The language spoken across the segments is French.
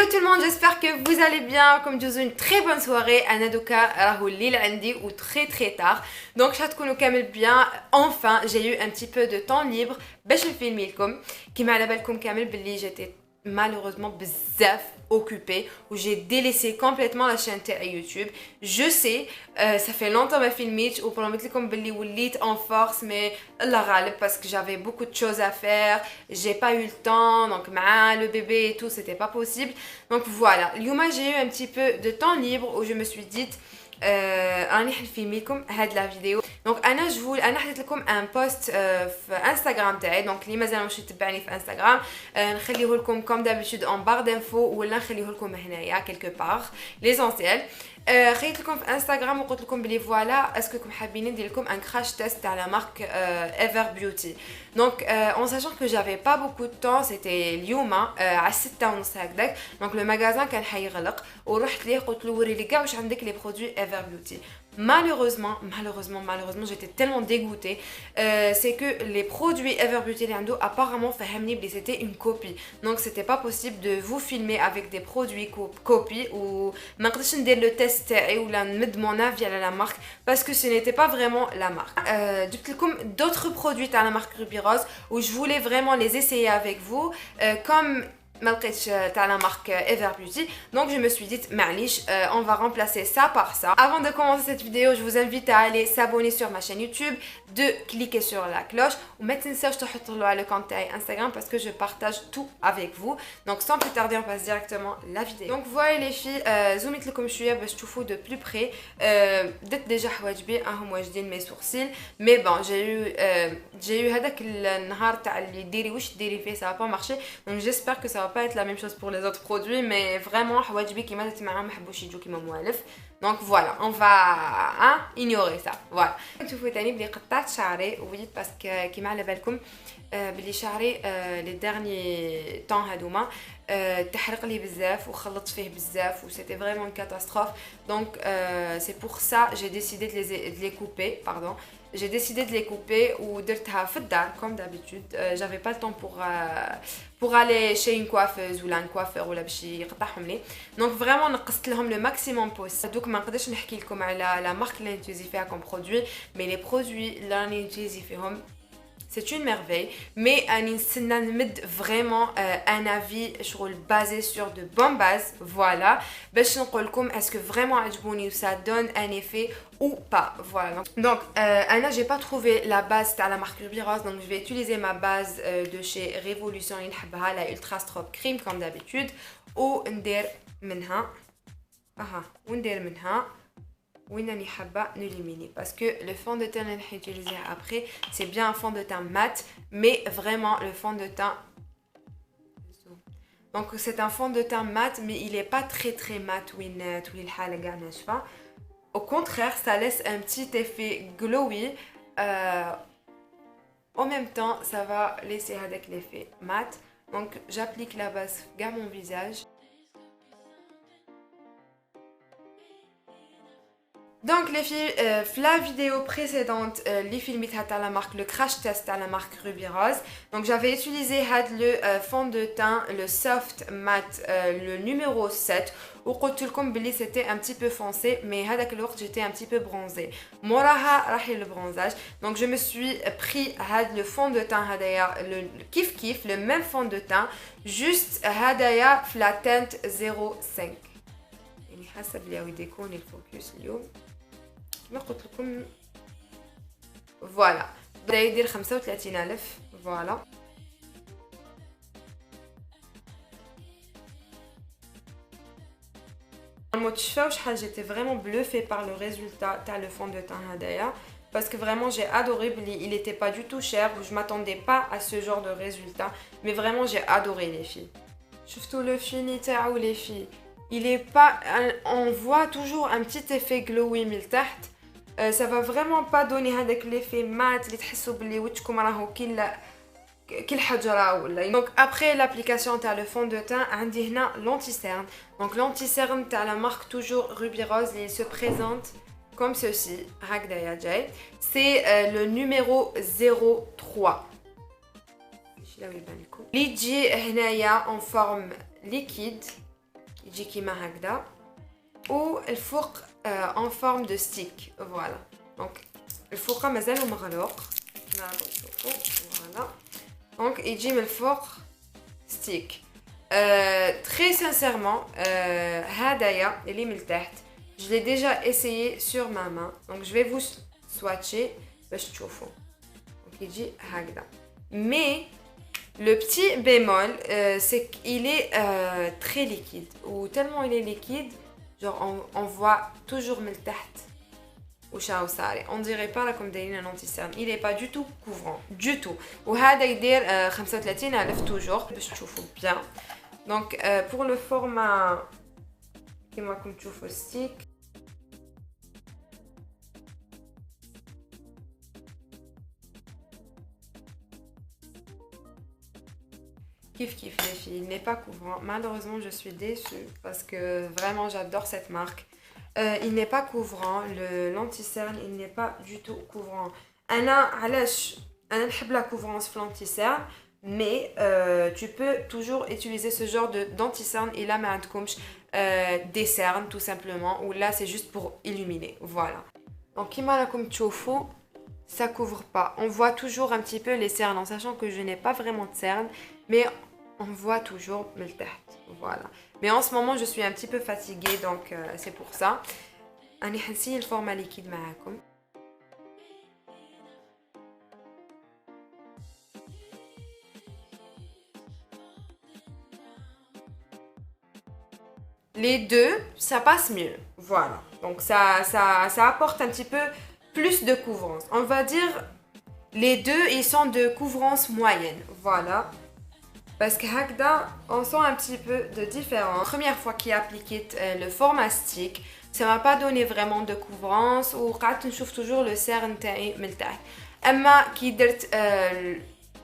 tout le monde, j'espère que vous allez bien. Comme je vous une très bonne soirée. Ana doka راهو الليل عندي ou très tard. Donc شحال كامل bien. Enfin, j'ai eu un petit peu de temps libre باش نفيلمي لكم. كيما على بالكم كامل باللي j'étais malheureusement بزاف occupée où j'ai délaissé complètement la chaîne YouTube. Je sais, ça fait longtemps ma filmé ou pour le mettre comme باللي وليت en force mais Allah غالب parce que j'avais beaucoup de choses à faire, j'ai pas eu le temps donc le bébé et tout c'était pas possible. Donc voilà, اليوم j'ai eu un petit peu de temps libre où je me suis dit راني حنفيلم لكم هاد لا فيديو. دونك انا حطيت لكم ان بوست في انستغرام تاعي، دونك اللي مازال ماشي تبعني في انستغرام نخليه لكم كوم دابيتود ان بار دانفو ولا نخليه لكم هنايا كيلكو بار ليسونسيال. خليت لكم في انستغرام وقلت لكم بلي فوالا اسكو حابين ندير لكم ان كراش تيست تاع لا مارك ايفر بيوتي. دونك en sachant que j'avais pas beaucoup de temps, c'était اليوم على 6:30 هكذاك. دونك لو ماغازان كان حيغلق ورحت ليه قلت له وري لي كاع واش عندك لي برودوي ايفر بيوتي. Malheureusement, j'étais tellement dégoûtée. C'est que les produits Ever Beauty Lando apparemment c'était une copie. Donc c'était pas possible de vous filmer avec des produits copies ou maintenant le test ou la mettre mon avis à la marque parce que ce n'était pas vraiment la marque. Comme d'autres produits à la marque Ruby Rose où je voulais vraiment les essayer avec vous comme ما لقيتش تاع la marque Ever Beauty. Donc je me suis dit معليش on va remplacer ça par ça. Avant de commencer cette vidéo, je vous invite à aller s'abonner sur ma chaîne YouTube, de cliquer sur la cloche ou ما تنساوش تحطوا le compte تاعي Instagram parce que je partage tout avec vous. Donc sans plus tarder, on passe directement la vidéo. Donc voilà les filles, zoomit لكم شويه باش تشوفوا de plus près. درت déjà حواجبي راهم واجدين mes sourcils mais bon j'ai eu هذاك النهار تاع اللي ديري واش ديري فيه ça va pas marcher. Donc j'espère que ça va pas être la même chose pour les autres produits mais vraiment حواجبي كيما درت معاهم ما حبوش يجوا كيما موالف. Donc voilà, on va ignorer ça. Voilà. تشوفوا تاني بلي قطعت شعري ووليت باسكو كيما على بالكم بلي شعري لي ديرني طون هادوما تحرق لي بزاف وخلطت فيه بزاف و c'était vraiment une catastrophe. Donc c'est pour ça j'ai décidé de les couper, pardon. J'ai décidé de les couper ou درتها في الدار comme d'habitude. J'avais pas le temps pour aller chez une coiffeuse ou là un coiffeur ولا باش يقطعهم لي. Donc vraiment نقصت لهم le maximum possible. دوك ما نقدرش نحكي لكم على la marque اللي نوتيزي فيها comme produit mais les produits اللي راني نوتيزي فيهم c'est une merveille. Mais أنا نمد vraiment un avis basé sur de bonnes bases. Voilà. باش نقول لكم est-ce que vraiment عجبوني و ça donne un effet ou pas. Voilà. Donc أنا j'ai pas trouvé la base تاع la marque Ruby Rose, donc je vais utiliser ma base de chez Révolution اللي نحبها la Ultra Strobe Cream comme d'habitude وندير منها وندير منها وين راني حابه نليميني parce que le fond de teint اللي راح utiliser après c'est bien un fond de teint mat mais vraiment le fond de teint donc c'est un fond de teint mat mais il est pas très mat وين تولي الحاله كاع ناشفه. Au contraire, ça laisse un petit effet glowy. En même temps, ça va laisser avec l'effet mat. Donc j'applique la base sur mon visage. Donc les filles, la vidéo précédente, les films à la marque, le crash test à la marque Ruby Rose. Donc j'avais utilisé le fond de teint, le soft matte, le numéro 7. Ou c'était un petit peu foncé, mais j'étais un petit peu bronzée. Moraha rahi le bronzage. Donc je me suis pris le fond de teint le kif le même fond de teint, juste la teinte 05. حسب اللي راهو يكون الفوكس اليوم كما قلت لكم. فوالا بدا يدير 35000. فوالا ما تشوفوش شحال j'étais vraiment bluffée par le résultat تاع le fond de teint هدايا parce que vraiment j'ai adoré. Il était pas du tout cher, je m'attendais pas à ce genre de résultat mais vraiment j'ai adoré les filles. شفتوا le fini تاعو les filles. Il est pas, on voit toujours un petit effet glowy من التحت. Ça va vraiment pas donner هذاك l'effet mat اللي تحسوا بلي وجهكم راهو كل حجره ولا. Donc après l'application تاع le fond de teint عندي هنا l'anti-cerne. Donc l'anti-cerne تاع la marque toujours Ruby Rose, il se présente comme ceci. هكذايا جاي. C'est le numéro 03. اللي تجي هنايا en forme liquide. يجي كيما هكذا والفوق en forme de stick. Voilà. Donc الفوق مازالو مغلوق. Voilà. Donc يجي من الفوق stick. Très sincèrement, هدايا اللي من التحت je l'ai déjà essayé sur ma main. Donc je vais vous swatcher باش تشوفوا. Donc يجي هكذا. Mais le petit bémol, c'est qu'il est très liquide. Ou tellement il est liquide, genre on voit toujours من التحت وشاو صاري. On dirait pas là comme دايرين un anti-cerne. Il est pas du tout couvrant, du tout. وهذا يدير 35,000 toujours باش تشوفوا bien. Donc pour le format كيما راكم تشوفوا stick. Kiff kiff les filles, il n'est pas couvrant. Malheureusement, je suis déçue parce que vraiment j'adore cette marque. Il n'est pas couvrant, l'anti-cerne, il n'est pas du tout couvrant. أنا نحب la couvrance l'anti-cerne, mais tu peux toujours utiliser ce genre d'anti-cerne. Il a ما عندكمش des cernes tout simplement, ou là c'est juste pour illuminer. Voilà. Donc كيما راكم تشوفوا ça couvre pas. On voit toujours un petit peu les cernes en sachant que je n'ai pas vraiment de cernes, mais on voit toujours من التحت. Voilà. Mais en ce moment je suis un petit peu fatiguée, donc c'est pour ça. أنا حنسي الفورما liquide معاكم. Les deux, ça passe mieux. Voilà. Donc ça apporte un petit peu plus de couvrance. On va dire les deux, ils sont de couvrance moyenne. Voilà. Parce que هكذا, on sent un petit peu de différence. Première fois qu'il a appliqué le format stick, ça m'a pas donné vraiment de couvrance ou قعدت نشوف toujours le cerne تاعي من التحت. اما كي درت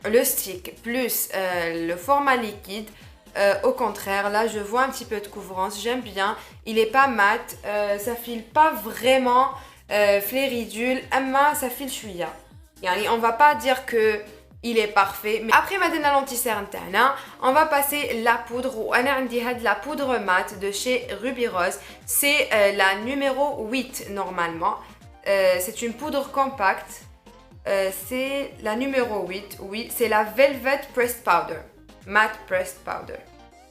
le stick plus le format liquide, au contraire, là je vois un petit peu de couvrance, j'aime bien. Il est pas mat, ça file pas vraiment fléridule, اما ça file شوية. يعني on va pas dire que il est parfait. Mais après maintenant l'anti-cerne تاعنا, on va passer la poudre. وانا عندي هاد la poudre mat de chez Ruby Rose. C'est la numéro 8 normalement. C'est une poudre compacte. C'est la numéro 8. Oui, c'est la Velvet Pressed Powder. Matte Pressed Powder.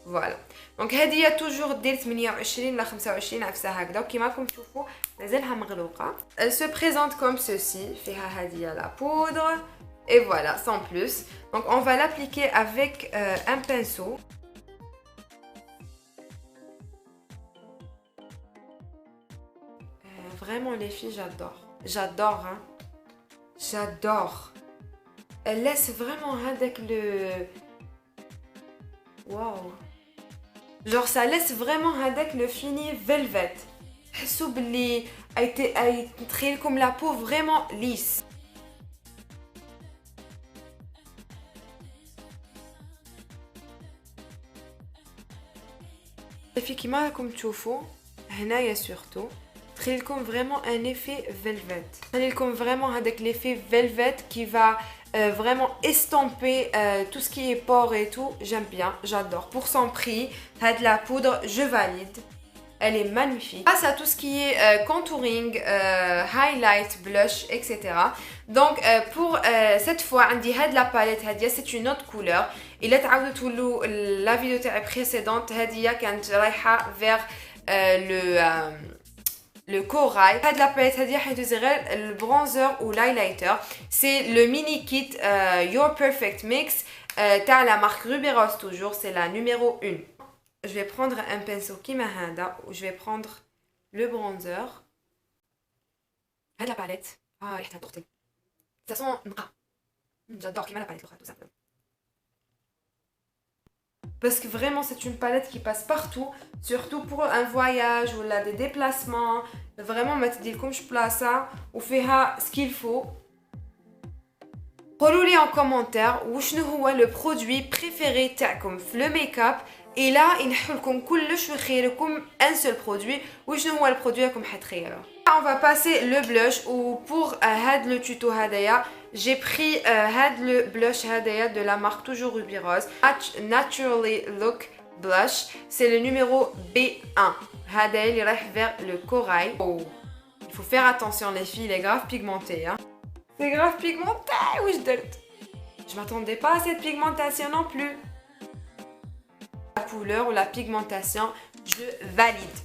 Voilà. Donc هذه toujours ديال 28 ل 25 عفسه هكذا وكيما راكم تشوفوا مازالها مغلوقه. Elle se présente comme ceci. فيها هذه la poudre. Et voilà, sans plus. Donc on va l'appliquer avec un pinceau. Vraiment les filles, j'adore. J'adore, hein. J'adore. Elle laisse vraiment avec le... Waouh. Genre ça laisse vraiment avec le fini velvet. حسوا باللي تخيل لكم la peau vraiment lisse. في كيما راكم تشوفوا هنايا سورتو تخلي لكم vraiment un effet velvet. تخلي لكم vraiment هذاك l'effet velvet qui va vraiment estomper tout ce qui est pores et tout. J'aime bien, j'adore. Pour son prix, هاد la poudre, je valide. Elle est magnifique. Passe à tout ce qui est contouring, highlight, blush, etc. Donc pour cette fois, عندي هاد la palette هادية, c'est une autre couleur. إلا تعاودوا تولوا la vidéo تاعي précédente هادية كانت رايحة vers le corail. هاد la palette هادية حيدوزي غير البرونزر و l'highlighter. C'est le mini kit Your Perfect Mix تاع la marque Ruby Rose toujours. C'est la numéro 1. Je vais prendre un pinceau كيما هذا و je vais prendre le bronzer. هاد la palette. ريحتها تقتل. Ça sent نقا. J'adore كيما la palette tout simplement. Parce que vraiment c'est une palette qui passe partout, surtout pour un voyage ou là des déplacements. Vraiment ما تديلكمش بلاصه وفيها ce qu'il faut. قولوا لي en commentaire وشنو هو le produit préféré تاعكم في le make-up. Et là ينحو لكم كلش ويخيركم un seul produit. وشنو هو البرودوي راكم حتخيروا. On va passer le blush ou pour هاد le tuto هدايا j'ai pris هاد le blush هدايا de la marque toujours Ruby Rose. Naturally Look blush, c'est le numéro B1. هذا اللي رايح vers le corail. Oh. Il faut faire attention les filles, il est grave pigmenté. Hein. C'est grave pigmenté, oui je dirais. Je m'attendais pas à cette pigmentation non plus. La couleur ou la pigmentation, je valide.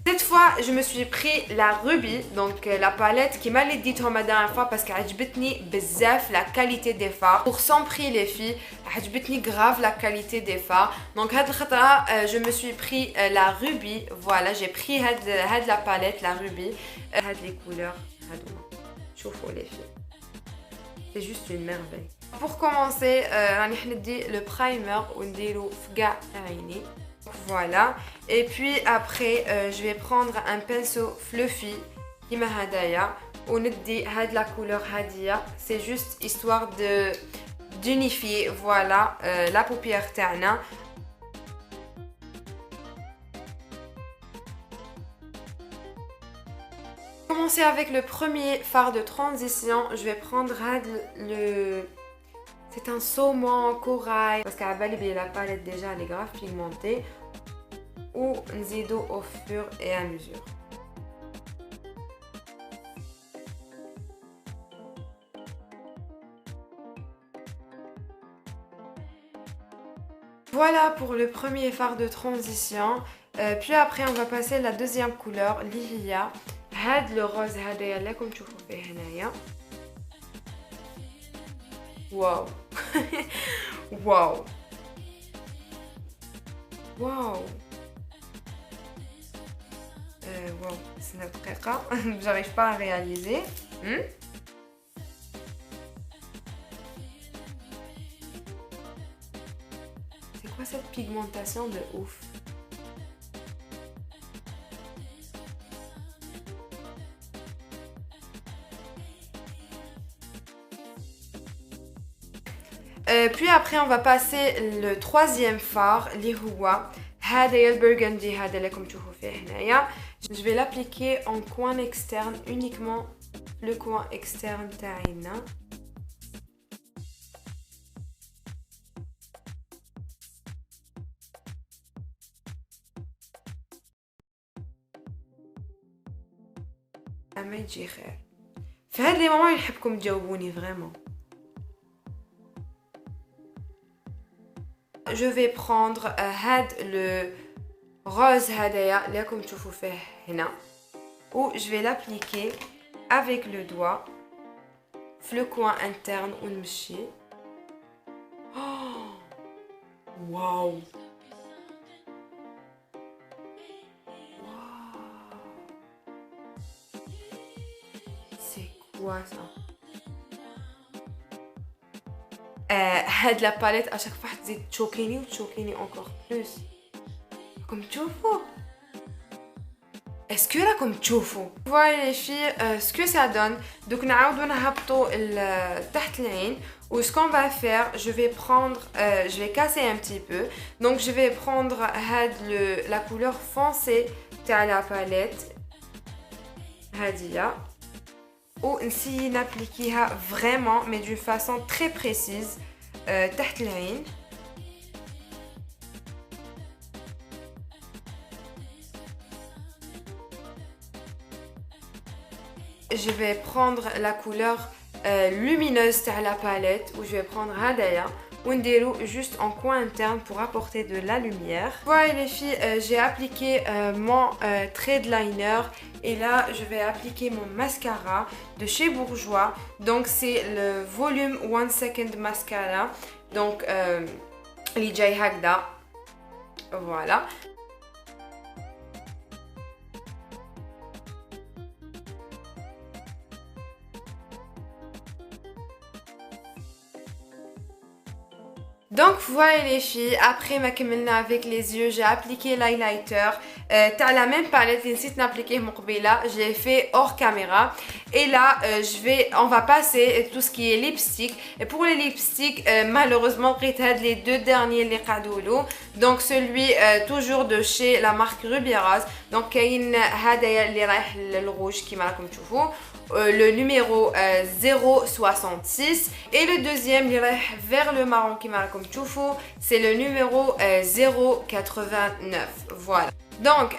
Cette fois, je me suis pris la Ruby, donc la palette qui m'a dit la dernière fois parce qu'elle عجبتني بزاف la qualité des fards. Pour 100 prix les filles, عجبتني grave la qualité des fards. Donc هاد الخطرة, je me suis pris la Ruby. Voilà, j'ai pris هاد la palette, la Ruby. هاد les couleurs, هادوما. شوفوا les filles. C'est juste une merveille. Pour commencer, راني حندي le primer ونديرو في كاع عيني. Voilà, et puis après je vais prendre un pinceau fluffy qui m'a hadaya ou ندي هاد la couleur hadia, c'est juste histoire d'unifier voilà la paupière تاعنا. Commencer avec le premier fard de transition, je vais prendre le c'est un saumon corail parce qu'à Bali la palette déjà elle est grave pigmentée ou nzido au fur et à mesure. Voilà pour le premier fard de transition. Puis après on va passer à la deuxième couleur, l'Ilia. هاد le rose هذايا اللي راكم تشوفوا فيه هنايا. واو. واو. واو. واو. استنى دقيقة. j'arrive pas à réaliser. C'est quoi cette pigmentation de ouf? Puis après on va passer le troisième fard اللي هو هذا البرغندي هذا اللي راكم تشوفوا فيه هنايا. Je vais l'appliquer en coin externe, uniquement le coin externe تاعنا. اما يجي خير. في هاد لي مومون نحبكم تجاوبوني vraiment. Je vais prendre le rose هذايا اللي راكم تشوفوا فيه هنا و je vais l'appliquer avec le doigt في le coin interne ونمشي. واو. C'est quoi ça? هاد la palette à chaque fois تزيد تشوكيني وتشوكيني encore plus. راكم تشوفوا؟ Est-ce que راكم تشوفوا؟ Voilà les filles, ce que ça donne. Donc نعاودو نهبطو تحت العين. Ou ce qu'on va faire, je vais prendre, je vais casser un petit peu. Donc je vais prendre la couleur foncée تاع la palette. هادية. Ou نسيي نابليكيها vraiment mais d'une façon très précise تحت العين. Je vais prendre la couleur lumineuse de la palette où je vais prendre هدايا ونديرو juste en coin interne pour apporter de la lumière. Voilà les filles, j'ai appliqué mon trade liner et là je vais appliquer mon mascara de chez Bourjois. Donc c'est le volume 1 second mascara. Donc اللي جاي هكذا. Voilà. Donc voilà les filles, après ma كملنا avec les yeux, j'ai appliqué l'highlighter. T'as la même palette, نسيت نابليكيه مقبلة, je l'ai fait hors caméra. Et là, on va passer tout ce qui est lipstick. Et pour les lipsticks, malheureusement, les deux derniers les قعدوا. Donc celui toujours de chez la marque Ruby Rose. Donc كاين هذا اللي رايح للروج كيما راكم تشوفوا. Le numéro 066 et le deuxième il est vers le marron qui m'a comme تشوفوا c'est le numéro 089. Voilà. Donc,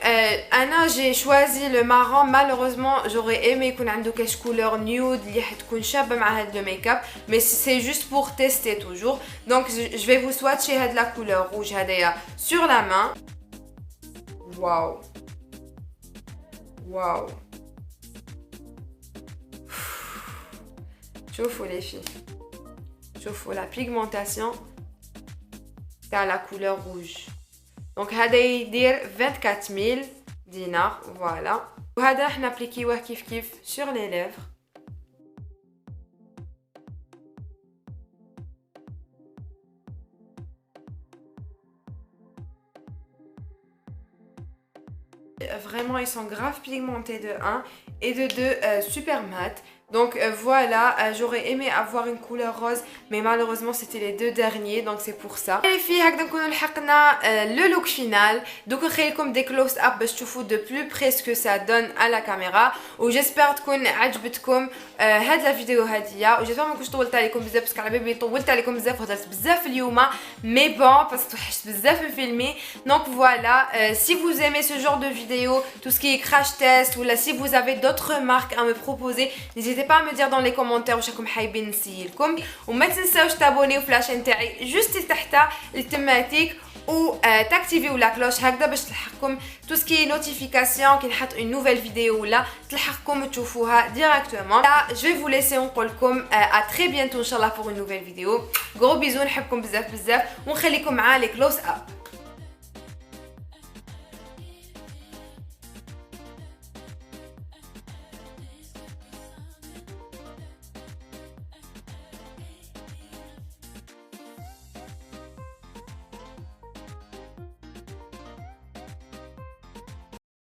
Anna, j'ai choisi le marron. Malheureusement, j'aurais aimé qu'on ait quelque couleur nude qui تكون شابة مع هذا le make-up, mais c'est juste pour tester toujours. Donc, je vais vous swatcher la couleur rouge sur la main. Waouh. Waouh. شوفوا les filles. شوفوا la pigmentation de la couleur rouge. Donc هذا يدير 24000 دينار. Voilà. وهذا احنا نابليكيوه كيف sur les lèvres. Vraiment, ils sont grave pigmentés de 1 et de 2 super mat. Donc voilà, j'aurais aimé avoir une couleur rose, mais malheureusement c'était les 2 derniers, donc c'est pour ça. Et les filles, هكذا نكونوا لحقنا le look final. Donc نخليكم des close up باش تشوفوا de plus près ce que ça donne à la caméra. و j'espère تكون عجبتكم هاد لا فيديو هادية. و j'espère ما كنتش طولت عليكم بزاف باسكو على بالي طولت عليكم بزاف وهضرت بزاف اليوم. Mais bon, parce que توحشت بزاف نفيلمي. Donc voilà, si vous aimez ce genre de vidéo, tout ce qui est crash test, ou là si vous avez d'autres marques à me proposer, n'hésitez pas à me dire dans les commentaires واش راكم حابين نسيلكم. وما تنساوش تابونيو في لاشين تاعي جوست تحت التماتيك و تاكتيفيو لا كلوش هكذا باش تلحقكم tout ce qui est notification كي نحط une nouvelle vidéo ولا تلحقكم تشوفوها directement. Là, je vais vous laisser نقولكم à très bientôt ان شاء الله pour une nouvelle vidéo. Gros bisous, نحبكم بزاف ونخليكم مع les close up.